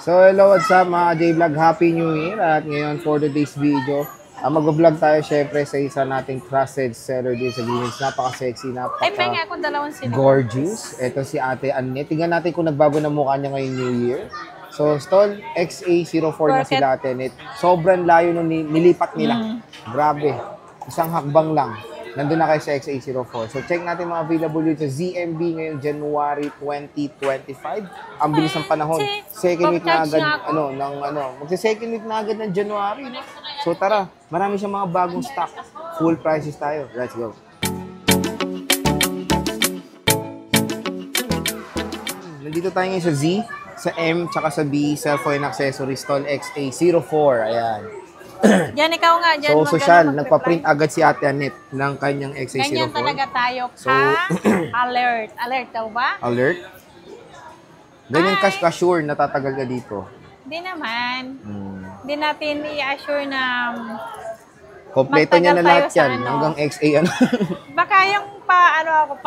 So, hello, what's up mga J-Vlog? Happy New Year! At ngayon, for today's video, mag-vlog tayo syempre sa isa nating trusted seller din sa Gimmins. Napaka-sexy, napaka-gorgeous. Ito si Ate Annette. Tingnan natin kung nagbago na mukha niya ngayong New Year. So, stall XA04 na sila, Ate Annette. Sobrang layo nung nilipat nila. Grabe. Isang hakbang lang. Nandun na kayo sa XA04. So, check natin mga available yun sa ZMB ngayong January 2025. Ang bilis ng panahon. Second week na agad, magsa-second week na agad ng January. So, tara. Marami siyang mga bagong stock. Full prices tayo. Let's go. Nandito tayo ngayon sa Z, sa M, tsaka sa B, cellphone accessories, stall XA04. Ayan. Yan, ikaw nga. Dyan, so, social. Nagpa-print agad si Ate Annette ng kanyang XA04. Ganyan talaga tayo. So, alert. Alert daw ba? Alert? Ganyan cash-assure, natatagal ka dito. Hindi naman. Hindi natin i-assure na kompleto niya na lahat yan. Hanggang XA, Baka yung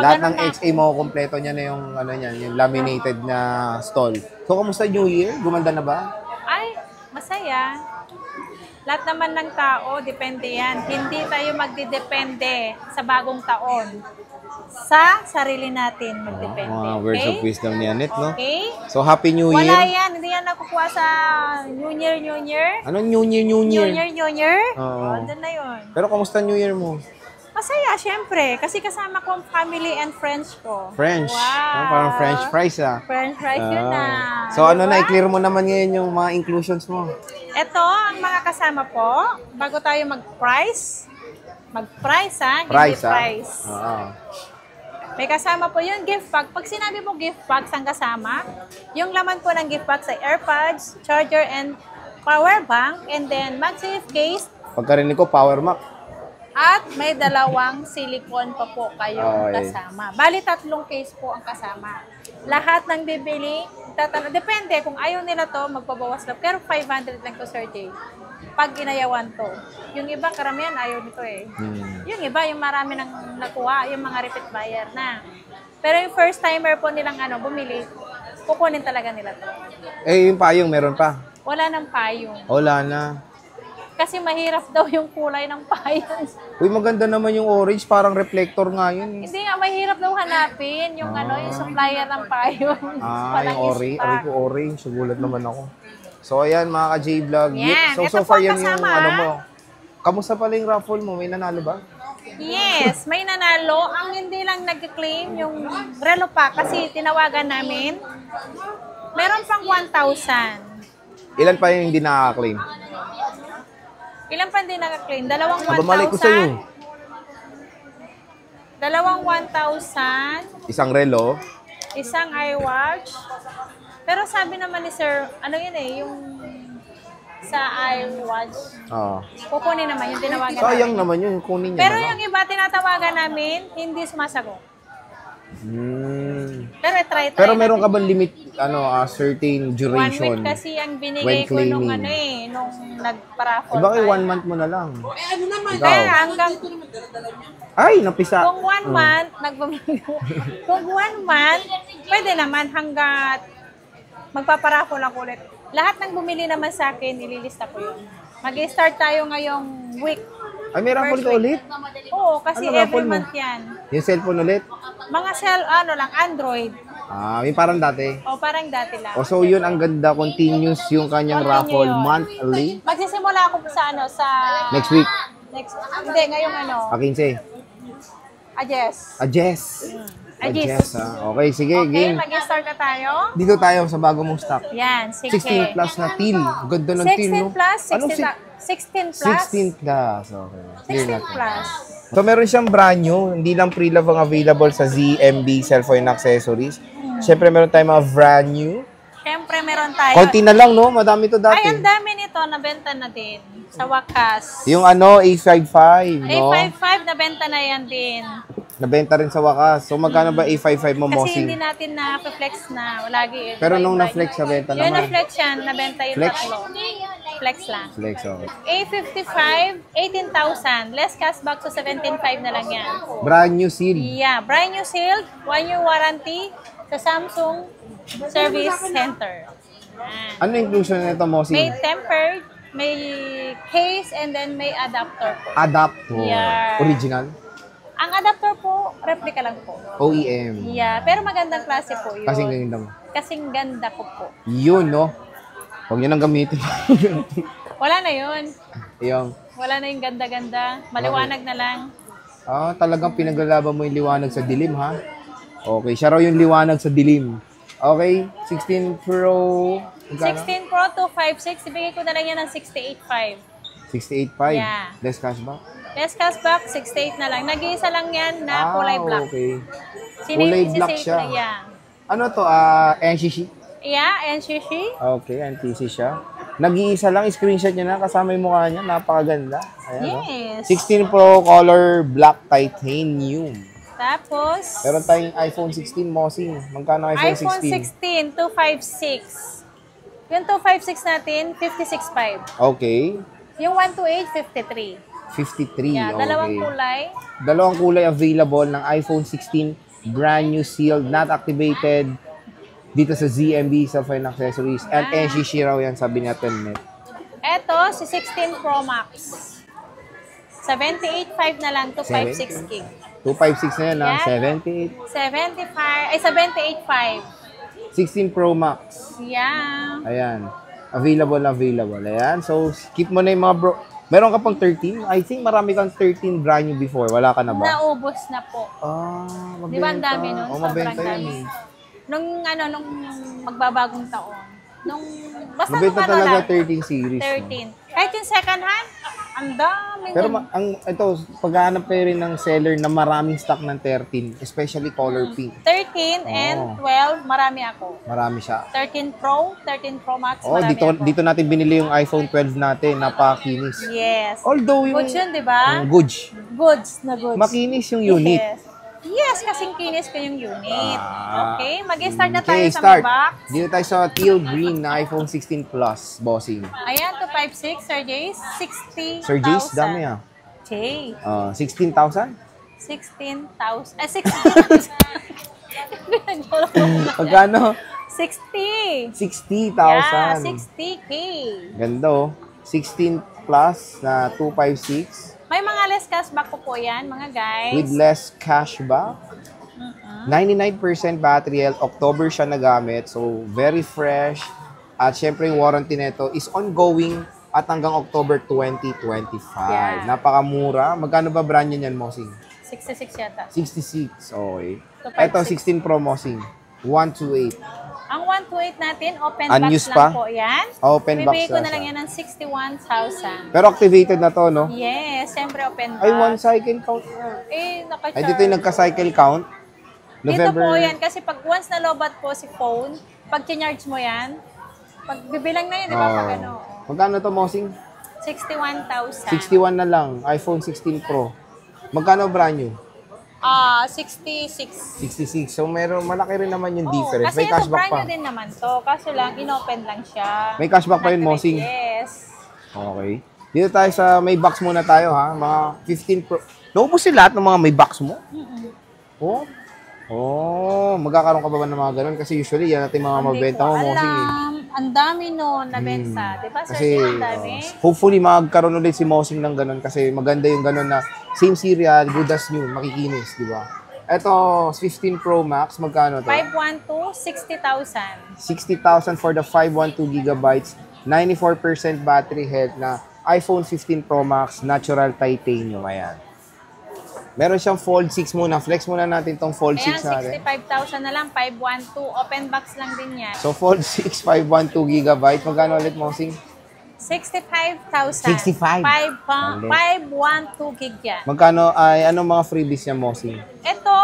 lahat ng XA mo, kompleto niya na yung, yung laminated na stall. So, kamusta New Year? Gumanda na ba? Ay, masaya. Lahat naman ng tao, depende yan. Hindi tayo magdidepende sa bagong taon. Sa sarili natin magdepende. Mga words of wisdom ni Annette, no? Okay? So, Happy New Year. Wala yan. Hindi yan nakukuha sa New Year, New Year. Anong New Year, New Year? New Year, New Year? Oo. Doon na yun. Pero kamusta New Year mo? Masaya, syempre. Kasi kasama ko ang family and friends ko. French. Wow. Parang French fries, French fries yun na. So, i-clear mo naman ngayon yung mga inclusions mo. Ito, ang mga kasama po, bago tayo mag-price, Price, hindi price. Oo. May kasama po yung gift bag. Pag sinabi mo gift bag, ang kasama, yung laman po ng gift bag sa AirPods, charger, and power bank, and then MagSafe case. Pagkarinig ko, Power Mac. At may dalawang silicone pa po kayong kasama. Bali, 3 case po ang kasama. Lahat ng bibili, depende kung ayaw nila to, magpabawas lang. Pero 500 lang to, Sir Jay. Pag inayawan to. Yung iba, karamihan ayaw nito eh. Yung iba, yung marami nang nakuha, yung mga repeat buyer na. Pero yung first timer po nilang bumili, kukunin talaga nila to. Eh, yung payong, meron pa? Wala nang payong. Wala na. Kasi mahirap daw yung kulay ng payong. Uy, maganda naman yung orange. Parang reflector nga yun. Hindi nga, mahirap daw hanapin yung yung supplier ng payong. Yung orange. Aray ko, orange. Sugulat naman ako. So, ayan, mga ka-J-Vlog. Yan. So far, yan yung mo. Kamusta pala yung raffle mo? May nanalo ba? Yes, may nanalo. Ang hindi lang nag-claim yung relo pack kasi tinawagan namin. Meron pang 1,000. Ilan pa yung hindi nakaka-claim? Ilan pa hindi naka-claim? Dalawang 1,000. Nabamalik ko sa'yo. Dalawang 1,000. Isang relo. Isang iWatch. Pero sabi naman ni Sir, yung sa iWatch. Oo. Kukunin naman yung tinawagan namin. Sayang naman yun, kunin niya. Pero yung iba tinatawagan namin, hindi sumasagot. Pero try tayo. Pero meron ka bang limit, certain 1 duration? week kasi ang binigay ko nung nung nagpa-raffle. Iba kayo 1 month mo na lang. Kaya hanggang ay, napisa. kung 1 month, kung 1 month, pwede naman hanggat magpaparaffle ako ulit. Lahat ng bumili naman sa akin, ililista ko yun. Mag-start tayo ngayong week. Ay, may raffle ka ulit? Oo, kasi every month yan. Yung cellphone ulit? Mga Android. Yung parang dati? O, parang dati lang. So yun, ang ganda, continuous yung kanyang raffle monthly. Magsisimula ako sa Next week? Hindi, ngayong 15? Yes. Yes. Okay, sige, game. Mag-start na tayo. Dito tayo sa bago mong stock. Yan, sige. 16 plus na teal. Ganda ng teal, no? 16 plus, 16 plus. 16 plus, okay. 16 plus. So, meron siyang brand new. Hindi lang pre-love ang available sa ZMB cellphone accessories. Siyempre, meron tayong mga brand new. Siyempre, meron tayo. Konti na lang, no? Madami to dati. Ay, ang dami nito. Nabenta na din. Sa wakas. Yung A55, no? A55, nabenta na yan din. Nabenta rin sa wakas. So, magkano ba A55 mo, Kasi Mossy? hindi natin na-flex na lagi. Pero nung na-flex sa benta naman. Yung na-flex yan, nabenta yung Flex? tatlo. Flex lang. Flex, okay. A55, 18,000. Less cashback, so 17,500 na lang yan. Brand new seal. Yeah, brand new sealed, 1 year warranty sa Samsung Service Center. Yan. Ano inclusion nito, May Mossing? tempered, may case, and then may adapter po. Adapter. Yeah. Original? Ang adapter po, replica lang po. OEM. Yeah, pero magandang klase po yun. Kasing ganda mo. Kasing ganda ko po. Yun, no? Huwag nyo nang gamitin. Wala na yun. Yung, Wala na yung ganda-ganda. Maliwanag na lang. talagang pinaglalaban mo yung liwanag sa dilim, ha? Okay, siya raw yung liwanag sa dilim. Okay, 16 Pro. Magkano? 16 Pro 256, ibigay ko na lang yan ng 68.5. 68.5. Yeah. Less cashback? Less cashback, 68 na lang. Nag-iisa lang yan na kulay black. Okay. Sino Kulay yung black isisave siya. ko na yan? Ano to? NCC? Yeah, NCC. Okay, NTC siya. Nag-iisa lang, screenshot niya na, kasama yung mukha niya, napakaganda. Ayan, no? Yes. 16 Pro color black titanium. Tapos, Meron tayong iPhone 16, Mossing. Magkano iPhone 16? 16, 256. Yung 256 natin, 56.5. Okay. Yung 128, 53. 53, Yeah, okay. dalawang kulay. Dalawang kulay available ng iPhone 16, brand new sealed, not activated, dito sa ZMB Cellphone Accessories. And NCC raw yan, sabi niya 10 net. Eto, si 16 Pro Max. 78.5 na lang to 56 gig. 256 na yan, ha? Yan. 78. 78.5. 16 Pro Max. Yeah. Ayan. Available na available. Ayan. So, skip mo na yung mga bro. Meron ka pang 13? I think marami kang 13 brand new before. Wala ka na ba? Naubos na po. Mabenta. Di ba ang dami nun? Oh, Sobrang mabenta yan dami. eh. Nung magbabagong taon. Basta Mabenta nung talaga lang, 13 series. 13. Kahit yung second hand, ang dami. Pero ito, paghahanap kayo rin ng seller na maraming stock ng 13, especially color pink. 13 and 12, marami ako. Marami siya. 13 Pro Max, Oh, marami dito ako. dito natin binili yung iPhone 12 natin, napakinis. Yes. Although yung Goods yun, di ba? goods, Goods na goods. makinis yung unit. Yes, kasing kinis ko yung unit. Ah. Okay, mag-start na tayo Okay, sa start. mga box. Dito tayo sa teal green na iPhone 16 Plus, bossing. Ayan, 256, Sir Jace, 60,000. Sir Jace, dami ah. Okay. 16,000? 16,000. 60,000. Pagkano? 60. 60,000. Yeah, 60K. Ganda oh. 16 Plus na 256 May mga less cashback po yan, mga guys. with less cashback. 99% battery health. October siya nagamit. So, very fresh. At syempre, yung warranty nito is ongoing at hanggang October 2025. Yeah. Napakamura. Magkano ba brand niya yan, Mossing? 66 yata. 66. Okay. 256. Ito, 16 Pro, Mossing. 128. Ang 128 natin, open Unused box lang pa? po yan. Open box Bibigay ko lang na lang siya. yan ng 61,000. Pero activated na to, no? Yes, siyempre open box. Ay, one cycle count. Naka-charge. Ay, dito yung nagka-cycle count. Dito po yan, kasi pag once na lobat po si phone, pag charge mo yan, pag bibilang na yun, di ba? Pag ano, Magkano to, Mossing? 61,000. 61 na lang. iPhone 16 Pro. Magkano brand new? 66. 66. So, malaki rin naman yung Oo, difference. kasi May ito cashback brand pa. new din naman to. Kaso lang, inopen lang siya. May cashback pa yun, Mossing. Yes. Okay. Dito tayo sa may box muna tayo, ha? Mga 15 Pro. Naubos sila lahat ng mga may box mo? Oh. Oh, magkakaroon ka ba ng mga ganun? Kasi usually, yan natin mga mabenta mo, Mossing. Eh. Ang dami nun na bensa. Di ba, Sir? Kasi, Ang dami. hopefully, magkaroon ulit si Mossing ng ganun kasi maganda yung ganun na same serial, good as new, makikinis, di ba? Ito, 15 Pro Max, magkano to? 512, 60,000. 60,000 for the 512 gigabytes, 94% battery health na iPhone 15 Pro Max, natural titanium. Ayan. Meron siyang Fold 6 muna. Flex muna natin tong Fold Ayan, 6 natin. 65,000 na lang, 512. Open box lang din yan. So, Fold 6, 512 gigabyte. Magkano ulit, Mossing? 65,000. 65. 512 gig yan. Magkano ay, anong mga freebies niya, Mossing? Ito,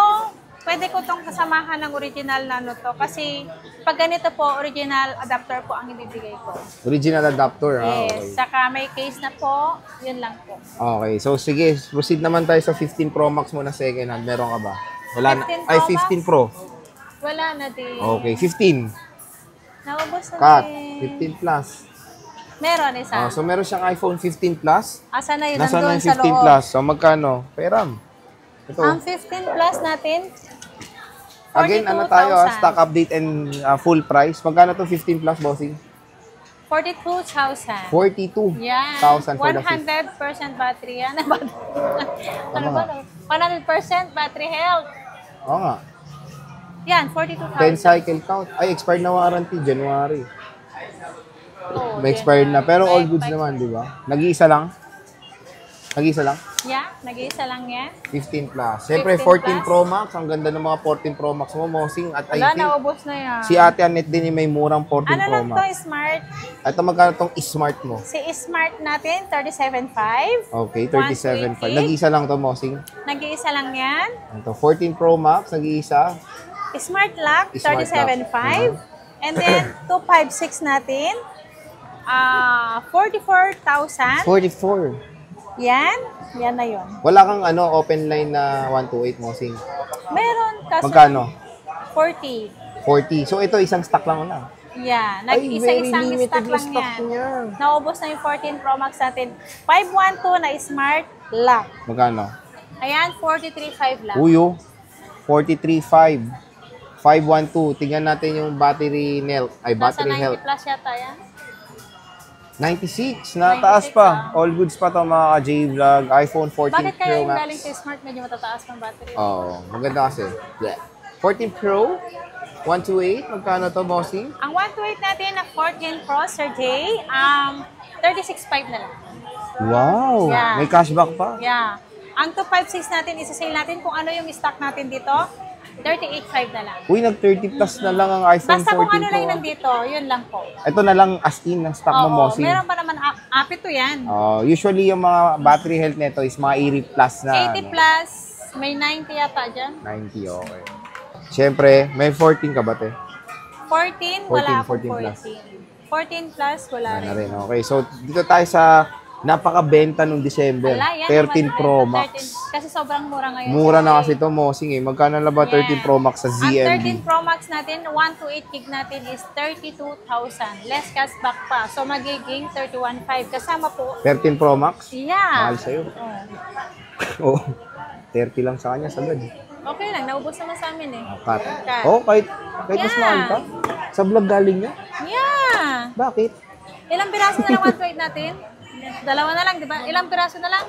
pwede ko tong kasamahan ng original na ano to. Kasi pag ganito po, original adapter po ang ibibigay ko. Original adapter. Yes. Saka may case na po, yun lang po. Okay. So, sige. Proceed naman tayo sa 15 Pro Max muna second hand. Meron ka ba? Wala na. 15 Ay, Pro 15 Max? Pro. Wala na din. Okay. 15. Naubos na Cut. din. 15 plus. Meron isa. So, meron siyang iPhone 15 Plus. Asa na yun? Nasaan na Nandun yung sa 15 loob. Plus? So, magkano? Peram. Ito. Ang 15 plus natin, Again, ano tayo? Stock update and full price. Magkano to 15 Plus, bossing? 42,000. 42,000 Yan. for the 100% battery yan. Ano Tama ba? 100% battery health. Oo nga. Yan, 10 42,000. cycle count. Ay, expired na warranty, January. Oh, May expired na. Pero all Bye, goods bye. naman, di ba? Nag-iisa lang? Nag-iisa lang? Yeah, nag-iisa lang yan. 15 plus. Siyempre, 15 14 plus. Pro Max. Ang ganda ng mga 14 Pro Max mo, Mosing. At I Wala, think, naubos na yan. si Ate Annette din yung may murang 14 Ano Pro lang to, Max. Smart? Ito magkano tong smart mo? Si Smart natin, 37.5. Okay, 37.5. 120. Nag-iisa lang to, Mosing. Nag-iisa lang yan. Ito, 14 Pro Max, nag-iisa. Smart Lock, Smart lock. 37.5. And then, 256 natin. 44,000. 44. Yan. Yan na yon. Wala kang open line na 128, Mosing. Meron kasi Magkano? 40. 40. So, ito, isang stock lang na. Yeah. Ay, very Nag-isa-isang limited stock yung lang stock yan. niya. Naubos na yung 14 Pro Max natin. 512 na Smart Lock. Magkano? Ayan, 43.5 lang. Uyo, 43.5. 512. Tingnan natin yung battery health. Ay, Nasa battery 90 health. plus yata yan. 96. Nataas 96, pa. All goods pa to mga ka-J-Vlog. iPhone 14 Bakit kaya Pro yung Max. galing sa Smart medyo matataas ng battery? Oo, maganda kasi. Yeah. 14 Pro, 128. Magkano to, bossing? Ang 128 natin na 14 Pro, Sir Jay, 36.5 na lang. Wow! Yeah. May cashback pa. Yeah. Ang 256 natin, isa-sale natin kung ano yung stock natin dito, 38.5 na lang. Uy, nag-30 plus na lang ang iPhone 14 Basta kung ano Pro. lang yung nandito, yun lang po. Ito na lang as in ng stock mo, Oo, bossing. meron pa naman, apit to yan. Usually, yung mga battery health nito is mga 80 plus na. 80 plus, may 90 yata dyan. 90, okay. Siyempre, may 14 ka ba, te? 14, wala 14 akong plus. 14 plus, wala Wala na rin. rin. Okay, so dito tayo sa napakabenta nung December. Wala, yan 13 naman, Pro 13. Max. Kasi sobrang mura ngayon. Mura na kasi ito, Mosing eh. Magkano na ba 13 Pro Max sa Ang ZMB? 13 Pro Max natin, 128 gig natin is 32,000. Less cashback pa. So, magiging 31,500. Kasama po. 13 Pro Max? Yeah. Mahal sa'yo. Oh. Oo. 30 lang sa kanya, sagad. Okay lang, naubos naman sa amin eh. Cut. Cut. Oh, kahit mas Yeah. mahal pa. Sa vlog galing niya? Yeah. Bakit? Ilang piraso na lang 128 natin? Dalawa na lang, di ba? Ilang piraso na lang?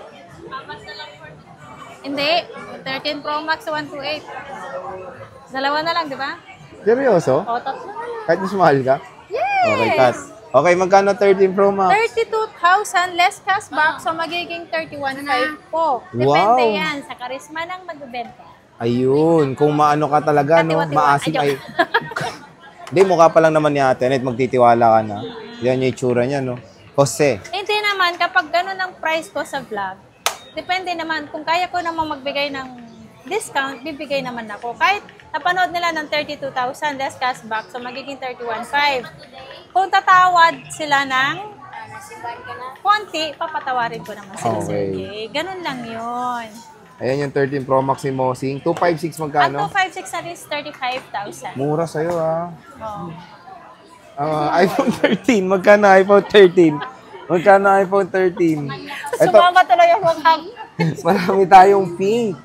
Hindi. 13 Pro Max 128. Dalawa na lang, di ba? Seryoso? O, tatlo na lang. Kahit mas mahal ka? Yes! Okay, cut. Okay, magkano 13 Pro Max? 32,000 less cashback, so magiging 31,500 po. Depende yan sa karisma ng magbebenta. Ayun, kung maano ka talaga, no? Katiwa-tiwa. Maasim Ay, ay... Hindi, mukha pa lang naman ni Ate Annette, magtitiwala ka na. Yan yung itsura niya, no? Jose. Hindi naman, kapag gano'n ang price ko sa vlog, depende naman, kung kaya ko namang magbigay ng discount, bibigay naman ako. Kahit napanood nila ng 32,000 less cashback, so magiging 31,500. Kung tatawad sila ng konti, papatawarin ko naman sila sa Okay. Ganun lang yun. Ayan yung 13 Pro Max ni Mosing. 256 Ang magkano? 256 na is 35,000. Mura sa'yo, ha? Oh. iPhone 13. Magkano iPhone 13? Magkano iPhone 13? Ito, Sumama tuloy ang mukhang. marami tayong pink.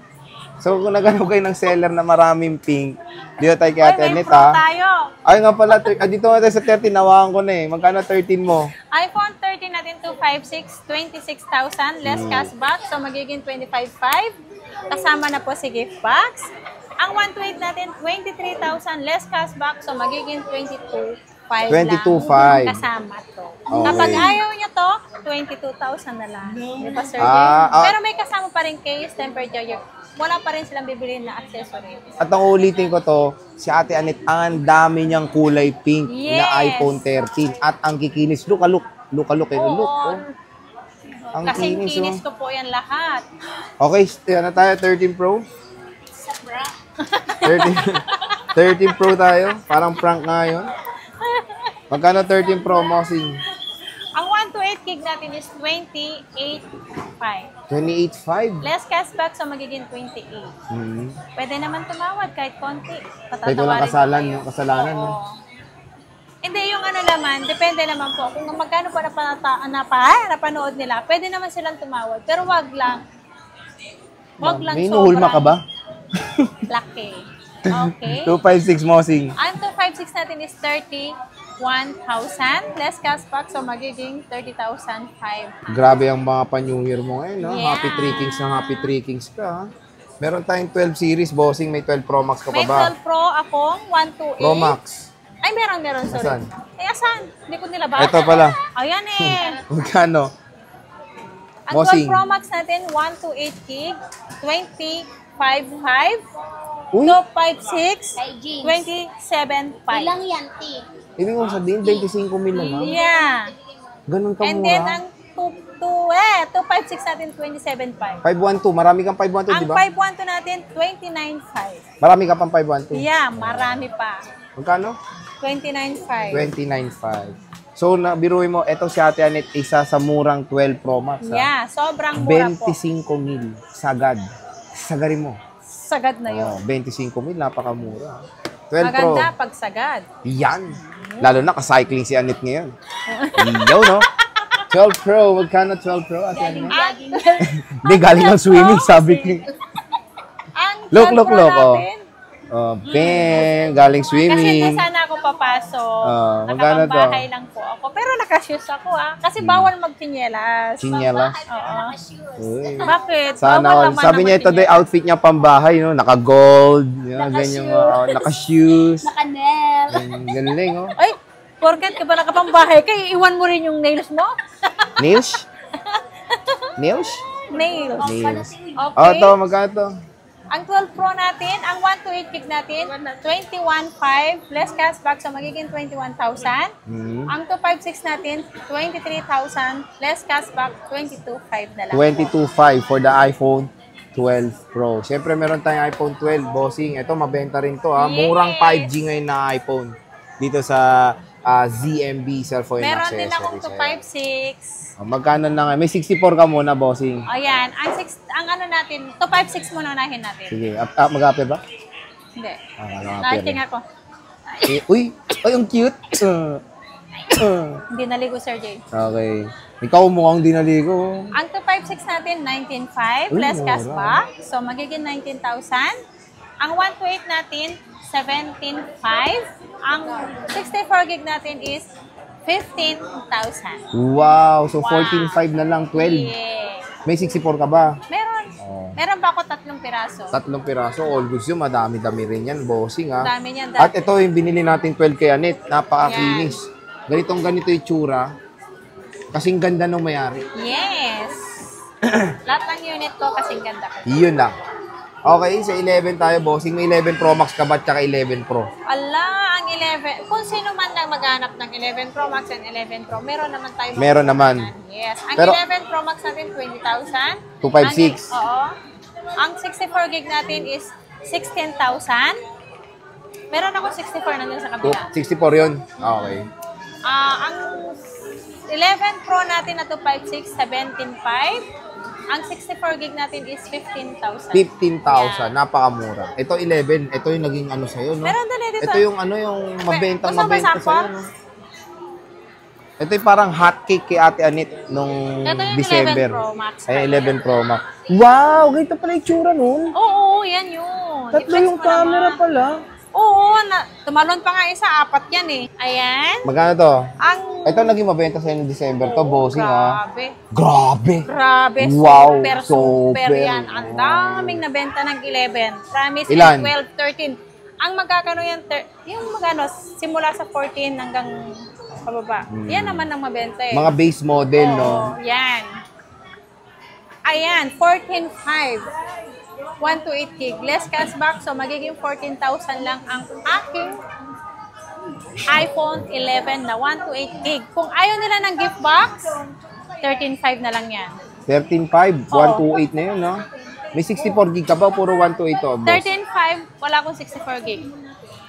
So, kung nagano kayo ng seller na maraming pink, dito tayo kay Ate May Annette, pro ha? tayo. Ay nga pala, dito nga tayo sa 13, nawakan ko na eh. Magkano 13 mo? iPhone 13 natin 256, 26,000 less cashback, so magiging 25,500. Kasama na po si gift box. Ang 128 natin 23,000 less cashback, so magiging 22,500 22,500. lang. Kasama to. Okay. Kapag ayaw niya to, 22,000 na lang. Di ba, Sir? Pero may kasama pa rin case, tempered charger. Wala pa rin silang bibilhin na accessory. At ang ulitin ko to, si Ate Annette, ang dami niyang kulay pink na Yes. iPhone 13. At ang kikinis, look. Look. Oh. Ang Kasing kinis, kinis oh. ko po yan lahat. Okay, yan na tayo, 13 Pro. 13 Pro tayo. Parang prank nga yun. Magkano 13 Pro, Mosing? Ang 128 gig natin is 28,500. 28.5. Less cashback, so magiging 28. Hmm. Pwede naman tumawad kahit konti. Kahit walang kasalanan, no? Oo. Hindi, yung ano naman, depende naman po. Kung magkano pa napanood nila, pwede naman silang tumawad. Pero wag lang. Wag lang May inuhulma ka ba? Laki. Okay. 256, Mosing. Ang 256 natin is 21,000. Less cashback, so magiging 30,500. Grabe ang mga pa-New Year mo ngayon, no? Yeah. Happy 3 Kings na Happy 3 Kings ka, ha? Meron tayong 12 series, bossing. May 12 Pro Max ka pa May ba? 12 Pro akong 128. Pro Max. Ay, meron, sorry. Asan? Ay, asan? Hindi ko nilabas. Ito pala. Ayan eh. Magkano? Ang Bossing. 12 Pro Max natin, 128 gig, 25.5, Uy, 256, Kay James. 27.5. Ilang yan, T? ibig mong sabihin, 25 mil na lang. Yeah. Ganun ka And then, mura. ang 256 natin, 27.5. 512. Marami kang 512, Ang di ba? 512 natin, 29.5. Marami ka pang 512. Yeah, marami pa. Magkano? 29.5. 29.5. So, biruin mo, eto si Ate Anet, isa sa murang 12 Pro Max. ha? Yeah, sobrang mura po. 25 mil. Sagad. Sagarin mo. Sagad na yun. Oh, 25 mil, napakamura. 12 Pro. Maganda pag sagad. Yan. Lalo na, ka-cycling si Anet ngayon. Yo, no? 12 Pro. Magkano 12 Pro? Ate Anet? Hindi, galing ng swimming, sabi ko. Ang Look, 12 look, Pro look, oh. natin, Ben, galing kasi swimming. doon sana ako papasok. Magkano to? Nakapambahay lang po ako. Pero nakashoes ako Kasi bawal magtinyelas. Chinyela. Oo. Uy. Bakit? Sana Bawal all. naman Sabi na niya ito daw magtinyelas. outfit niya pambahay, no? Naka-gold, yun, ganyan, naka-shoes. Naka-nail. Galing, oh. Ay, porket ka ba nakapambahay? Kaya iwan mo rin yung nails mo? Nails? Nails? Nails. Nails. Okay. Oh, ito, magkano to? Ang 12 Pro natin, ang 128 gig natin, 21.5 less cashback, so magiging 21,000. Hmm. Ang 256 natin, 23,000 less cashback, 22.5 na lang. 22.5 for the iPhone 12 Pro. Siyempre, meron tayong iPhone 12, bossing. Ito, mabenta rin to, ha? Murang Yes. 5G ngayon na iPhone. Dito sa ZMB cellphone Meron accessories. din akong Ayan. 256. Magkano na nga? May 64 ka muna, bossing. Ayan, ang ano natin, 256 muna unahin natin. Sige. Mag-apple ba? Hindi. Mag-apple. Naking ako. Uy! Ay, ang cute! Hindi naligo, Sir Jay. Okay. Ikaw mukhang dinaligo. Ang 256 natin, 19.5 Uy, less mura. cashback. So, magiging 19,000. Ang 128 natin, 17.5. Ang 64 gig natin is 15,000. Wow! So, Wow. 14.5 na lang, 12. Yeah. May 64 ka ba? Meron. Oh. Meron pa ako 3 piraso. 3 piraso. All goods yun. Madami-dami rin yan, bossing, ha? Dami niyan. At ito yung binili natin 12 kay Anet. Napaka-kinis. Ganito yung itsura. Kasing ganda nung mayari. Yes. Lahat ng unit ko kasing ganda ko. Yun lang. Okay, sa 11 tayo, bossing. May 11 Pro Max ka ba? Tsaka 11 Pro. Ala, ang 11. Kung sino man lang maghanap ng 11 Pro Max and 11 Pro, meron naman tayo. Meron naman. Yes. Ang Pero- 11 Pro Max natin, 20,000. 256. Oo. Ang 64 gig natin is 16,000. Meron ako 64 nandun sa kabila. 64 yun? Okay. Ang 11 Pro natin na 256, 17,500. Ang 64 gig natin is 15,000. 15,000. Napakamura. Ito 11. Ito yung naging ano sa'yo, no? Meron din dito. Ito yung ano, yung mabentang Gusto mo mabenta sample? sa'yo, no? Ito yung parang hotcake kay Ate Anet nung Ito yung December. 11 Pro Max. Ay, 11 Pro Max. Wow! Ganito pala yung tsura nun. Oo, yan yun. Tatlo I-flex yung mo camera naman. pala. Oo, tumalon pa nga isa, 4 yan eh. Ayan. Magkano to? Ang... Ito naging mabenta sa'yo ng December to, bossing, ha? Grabe. Grabe! Grabe. Wow, Super, super. yan. Ang daming nabenta ng 11. Promise, Ilan? 12, 13. Ang magkakano yan, yung magkano, simula sa 14 hanggang pababa. Yan naman ang mabenta eh. Mga base model, no? Oo, yan. Ayan, 14.5. 1 to 8 gig. Less cashback, so magiging 14,000 lang ang aking iPhone 11 na 1 to 8 gig. Kung ayaw nila ng gift box, 13.5 na lang yan. 13.5, 128 na yun, no? May 64 gig ka ba? Puro 128 to, boss? 13.5, wala akong 64 gig.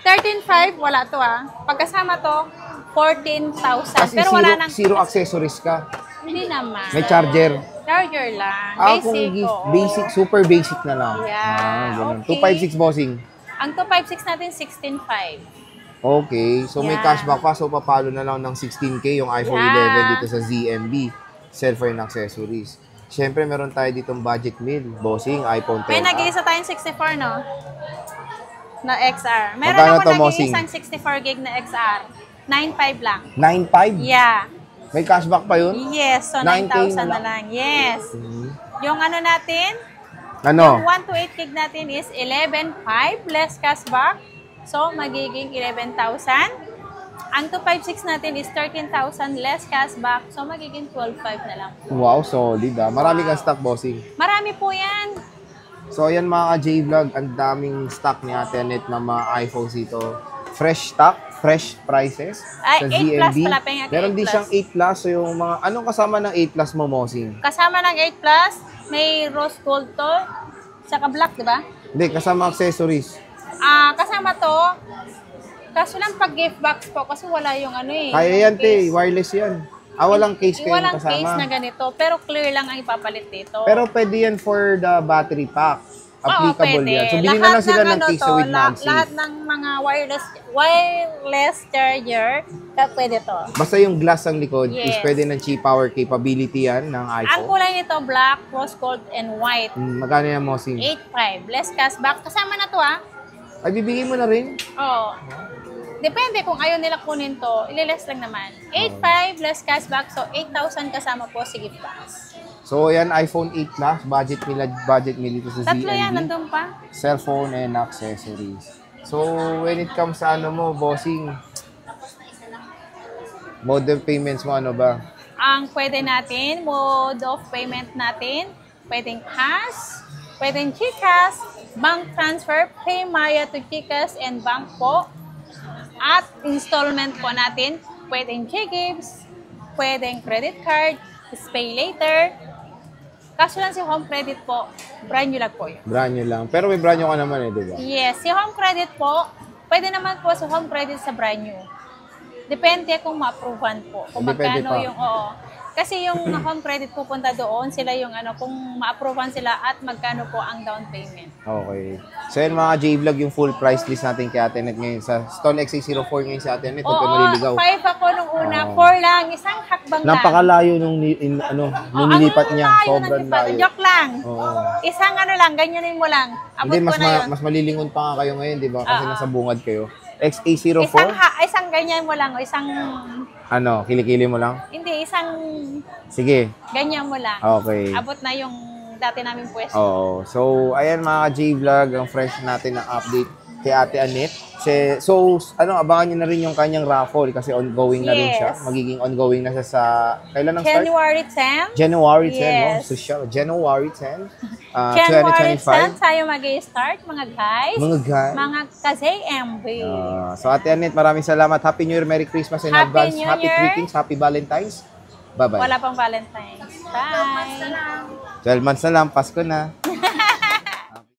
13.5, wala to Pagkasama to, 14,000. Kasi Pero wala nang... zero accessories ka. Hindi naman. May charger. Charger lang. Kung Basic. oo. basic, super basic na lang. Yeah, Ganun. okay. 256 bossing. Ang 256 natin, 16.5. Okay. So may Yeah. cashback pa. So papalo na lang ng 16K yung iPhone Yeah. 11 dito sa ZMB. Cellphone accessories. Siyempre, meron tayo ditong budget meal. Bossing, iPhone 10. May nag-iisa tayong 64, no? Na XR. Meron Magkano ako to, Mosing? nag-iisang 64 gig na XR. 9,500 lang. 9,500? Yeah. May cashback pa yun? Yes, so 9K 9,000 na lang. Yes. Yung ano natin, Ano? yung 1 to 8 gig natin is 11,500 less cashback. So, magiging 11,000. Ang 256 natin is 13,000 less cashback. So, magiging 12,500 na lang. Wow, solid ah. Marami kang stock, bossing. Marami po yan. So, ayan mga ka-J-Vlog, ang daming stock ni Ate Annette na mga iPhones dito. Fresh stock, fresh prices Ay, sa 8 ZMB. plus pala, pengen Meron 8 din plus. siyang 8 plus. So, yung mga, anong kasama ng 8 plus mo, bossing? Kasama ng 8 plus, may rose gold to, saka black, di ba? Hindi, kasama accessories. Kasama to, kaso lang pag gift box po, kasi wala yung ano eh. Kaya yan, case. te. Wireless yan. Walang case kayo Walang kasama. case na ganito, pero clear lang ang ipapalit dito. Pero pwede yan for the battery pack. Applicable pwede. yan. So, bilhin na lang sila ng case to, with MagSafe. lahat ng mga wireless charger, pwede to. Basta yung glass ang likod is Yes. pwede ng cheap power capability yan ng Ang iPhone. kulay nito, black, rose gold, and white. Magkano yan, Mosing? 8,500. Less cashback. Kasama na to Ay, bibigay mo na rin? Oo. Depende kung ayaw nila kunin to, ililess lang naman. 8,500 less cashback, so 8,000 kasama po si gift box. So, yan, iPhone 8 Plus. Budget nila dito sa Tatlo yan, ZNB. nandun pa. Cellphone and accessories. So, when it comes sa ano mo, bossing, mode of payments mo, ano ba? Ang pwede natin, mode of payment natin, pwedeng cash, pwedeng GCash, bank transfer, Paymaya to GCash and bank po. At installment po natin, pwedeng Ggives, pwedeng credit card, pay later. Kaso lang si Home Credit po, brand new lang po yun. Brand new lang. Pero may brand new ka naman eh, di ba? Yes, si Home Credit po, pwede naman po si Home Credit sa brand new. Depende kung ma-approvean po. Kung Depende magkano pa. yung, oo. Kasi yung Home Credit pupunta doon, sila yung ano, kung ma-approvean sila at magkano po ang down payment. Okay. So yan mga J-Vlog, yung full price list natin kay Ate Annette ngayon sa Stall XA04 ngayon sa Ate Annette. Huwag ka Oo, maliligaw. 5 ako nung una, Oo. 4 lang, isang hakbang lang. Napakalayo nung nung nilipat niya. Ang Sobrang nilipat, layo. joke lang. Oo. Isang ano lang, ganyanin mo lang. Abot Hindi, ko na yun. mas malilingon pa nga kayo ngayon, di ba? Kasi Oo. nasa bungad kayo. XA04, Isang ganyan mo lang, o isang, ano, kilikili mo lang? hindi, isang Sige. ganyan mo lang. Okay. Abot na yung dati namin pwesto. Oo. So, ayan mga J-Vlog, ang fresh natin na update kay Ate Annette. So, ano, abangan nyo na rin yung kanyang raffle kasi ongoing na rin siya. Yes. Magiging ongoing na siya sa, kailan ang start? January 10. January 10, Yes. no? Social. January 10, January 10 2025. tayo mag-start, mga guys. Mga guys. Mga ka-ZMB. So, Ate Annette, maraming salamat. Happy New Year, Merry Christmas in Happy advance. New Happy Year. Three Kings, Happy Valentine's. Bye-bye. Wala pang Valentine's. Bye. 12 months na lang, Pasko na.